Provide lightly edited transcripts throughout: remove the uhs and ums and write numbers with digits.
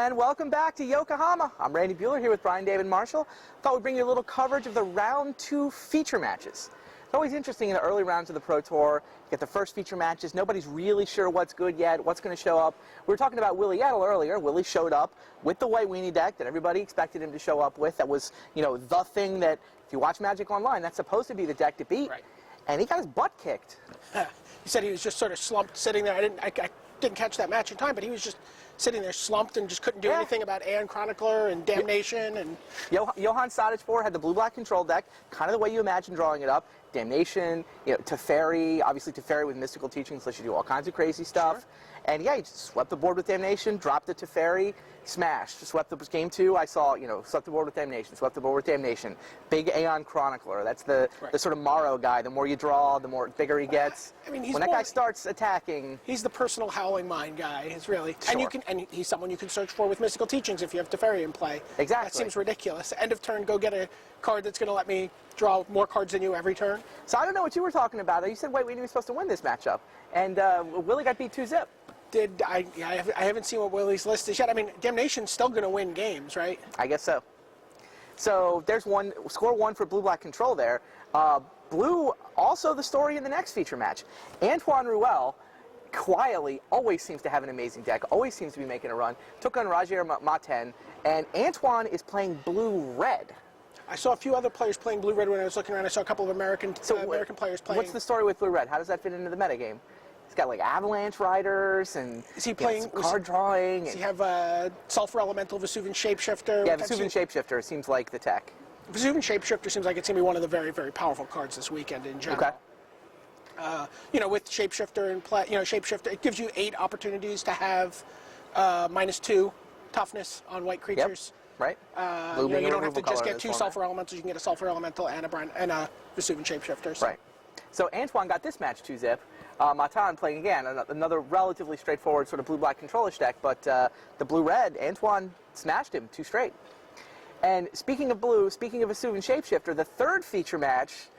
And welcome back to Yokohama. I'm Randy Buehler here with Brian David Marshall. Thought we'd bring you a little coverage of the round 2 feature matches. It's always interesting in the early rounds of the Pro Tour. You get the first feature matches. Nobody's really sure what's good yet, what's going to show up. We were talking about Willie Edel earlier. Willie showed up with the white weenie deck that everybody expected him to show up with. That was, you know, the thing that, if you watch Magic Online, that's supposed to be the deck to beat. Right. And he got his butt kicked. He said he was just sort of slumped sitting there. I didn't catch that match in time, but he was just sitting there slumped and just couldn't do anything about Aeon Chronicler and Damnation. And Johan Sadich had the blue-black control deck, kind of the way you imagine drawing it up. Damnation, you know, Teferi, obviously Teferi with mystical teachings lets you do all kinds of crazy stuff. Sure. And yeah, he just swept the board with Damnation, dropped the Teferi, smashed. Swept the game 2. I saw, you know, swept the board with Damnation, swept the board with Damnation. Big Aeon Chronicler. That's the sort of Morrow guy. The more you draw, the more bigger he gets. I mean, when that guy starts attacking, he's the personal Howling Mind guy. It's really, sure. and he's someone you can search for with mystical teachings if you have Teferi in play. Exactly. That seems ridiculous. End of turn, go get a card that's going to let me draw more cards than you every turn. So I don't know what you were talking about. You said, wait, we were supposed to win this matchup, and Willie got beat 2-zip. I haven't seen what Willie's list is yet. I mean, Damnation's still going to win games, right? I guess so. So there's score 1 for blue-black control there. Blue, also the story in the next feature match. Antoine Ruel, quietly, always seems to have an amazing deck, always seems to be making a run. Took on Roger Maten, and Antoine is playing blue-red. I saw a few other players playing blue-red when I was looking around. I saw a couple of American players playing. What's the story with blue-red? How does that fit into the metagame? He's got like Avalanche Riders and is he playing card drawing. Does he have Sulfur Elemental, Vesuvian Shapeshifter? Yeah, Vesuvian Shapeshifter seems like the tech. Vesuvian Shapeshifter seems like it's going to be one of the very, very powerful cards this weekend in general. Okay. You know, with Shapeshifter and play, you know, Shapeshifter, it gives you 8 opportunities to have -2 toughness on white creatures. Yep. Right. You don't have to just get 2 Sulfur Elementals. You can get a Sulfur Elemental and a Vesuvian Shapeshifter. So. Right. So Antoine got this match 2-zip. Matan playing again, another relatively straightforward sort of blue-black control-ish deck, but the blue-red, Antoine smashed him 2 straight. And speaking of blue, speaking of Vesuvian Shapeshifter, the third feature match,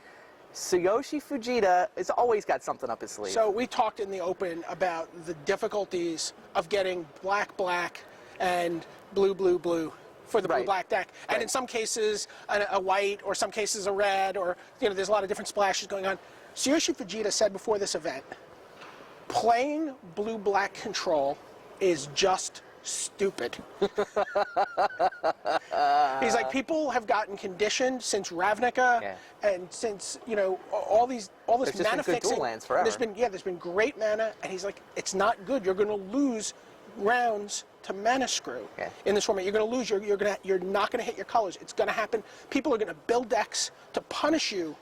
Tsuyoshi Fujita has always got something up his sleeve. So we talked in the open about the difficulties of getting black-black and blue-blue-blue for the blue-black deck. And in some cases, a white, or some cases a red, or, you know, there's a lot of different splashes going on. Tsuyoshi Fujita said before this event, playing blue-black control is just stupid. He's like, people have gotten conditioned since Ravnica and since, you know, all this mana fixing. There's been great mana, and he's like, it's not good. You're going to lose rounds to mana screw in this format. You're going to lose. You're not going to hit your colors. It's going to happen. People are going to build decks to punish you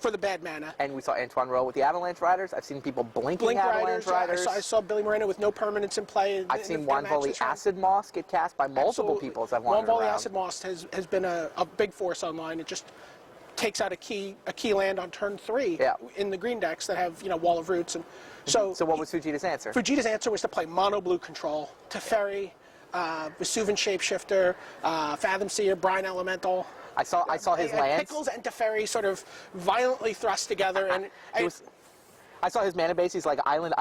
for the bad mana. And we saw Antoine Rowe with the Avalanche Riders. I've seen people blinking Avalanche Riders. I saw Billy Moreno with no permanents in play. I've seen Juan Volley Acid Moss get cast by multiple people as I've wandered around. Juan Volley Acid Moss has been a big force online. It just takes out a key land on turn 3 in the green decks that have, you know, Wall of Roots. And so what was Fujita's answer? Fujita's answer was to play mono blue control, Teferi, Vesuvian Shapeshifter, Fathom Seer, Brine Elemental. I saw his lands. Pickles and Teferi sort of violently thrust together, and I saw his mana base. He's like island,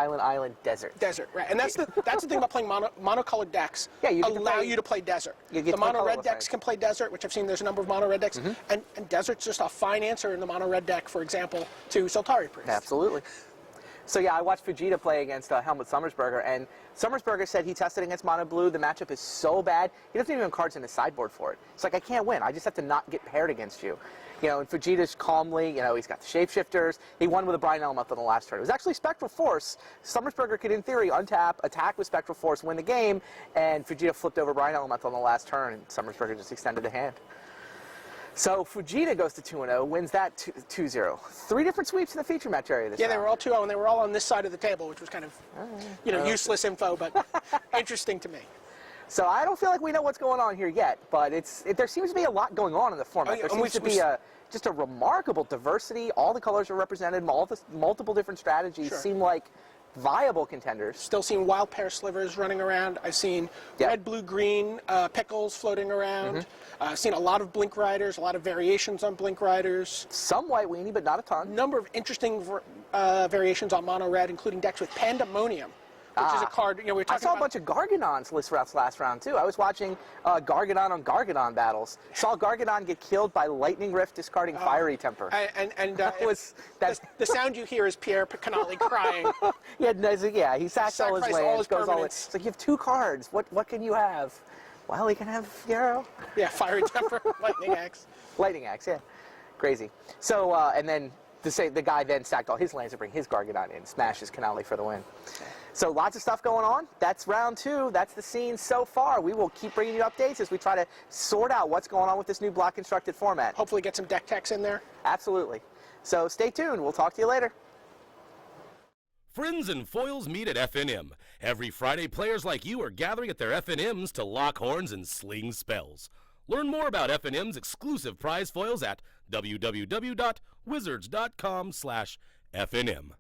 desert. Desert, right? And that's the thing about playing monocolored decks. Yeah, allow you to play desert. The mono red decks can play desert, which I've seen. There's a number of mono red decks, and desert's just a fine answer in the mono red deck, for example, to Soltari Priest. Absolutely. So yeah, I watched Fujita play against Helmut Sommersberger, and Sommersberger said he tested against mono blue. The matchup is so bad, he doesn't even have cards in his sideboard for it. It's like, I can't win. I just have to not get paired against you. You know, and Fujita's calmly, you know, he's got the Shapeshifters. He won with a Brine Elemental on the last turn. It was actually Spectral Force. Sommersberger could, in theory, untap, attack with Spectral Force, win the game, and Fujita flipped over Brine Elemental on the last turn, and Sommersberger just extended the hand. So Fujita goes to 2-0, wins that 2-0. 3 different sweeps in the feature match area this time. They were all 2-0, and they were all on this side of the table, which was kind of, you know, useless info, but interesting to me. So I don't feel like we know what's going on here yet, but there seems to be a lot going on in the format. There seems to be just a remarkable diversity. All the colors are represented. Multiple different strategies seem like viable contenders. Still seen wild pair slivers running around. I've seen red, blue, green pickles floating around. I've seen a lot of Blink Riders, a lot of variations on Blink Riders. Some white weenie, but not a ton. Number of interesting variations on mono red, including decks with Pandemonium, which is a card, we were talking I saw a bunch of Gargadons last round, too. I was watching Gargadon on Gargadon battles. Saw Gargadon get killed by Lightning Rift discarding Fiery Temper. And the sound you hear is Pierre Canali crying. Yeah, he sacks all his lands, goes all in. It's like, you have 2 cards. What can you have? Well, he can have, Yeah, Fiery Temper, Lightning Axe. Lightning Axe, yeah. Crazy. So, and then the guy then stacked all his lands to bring his Gargadon in, smashes Canali for the win. So lots of stuff going on. That's round 2. That's the scene so far. We will keep bringing you updates as we try to sort out what's going on with this new block constructed format. Hopefully get some deck techs in there. Absolutely. So stay tuned. We'll talk to you later. Friends and foils meet at FNM. Every Friday, players like you are gathering at their FNMs to lock horns and sling spells. Learn more about FNM's exclusive prize foils at www.wizards.com/FNM.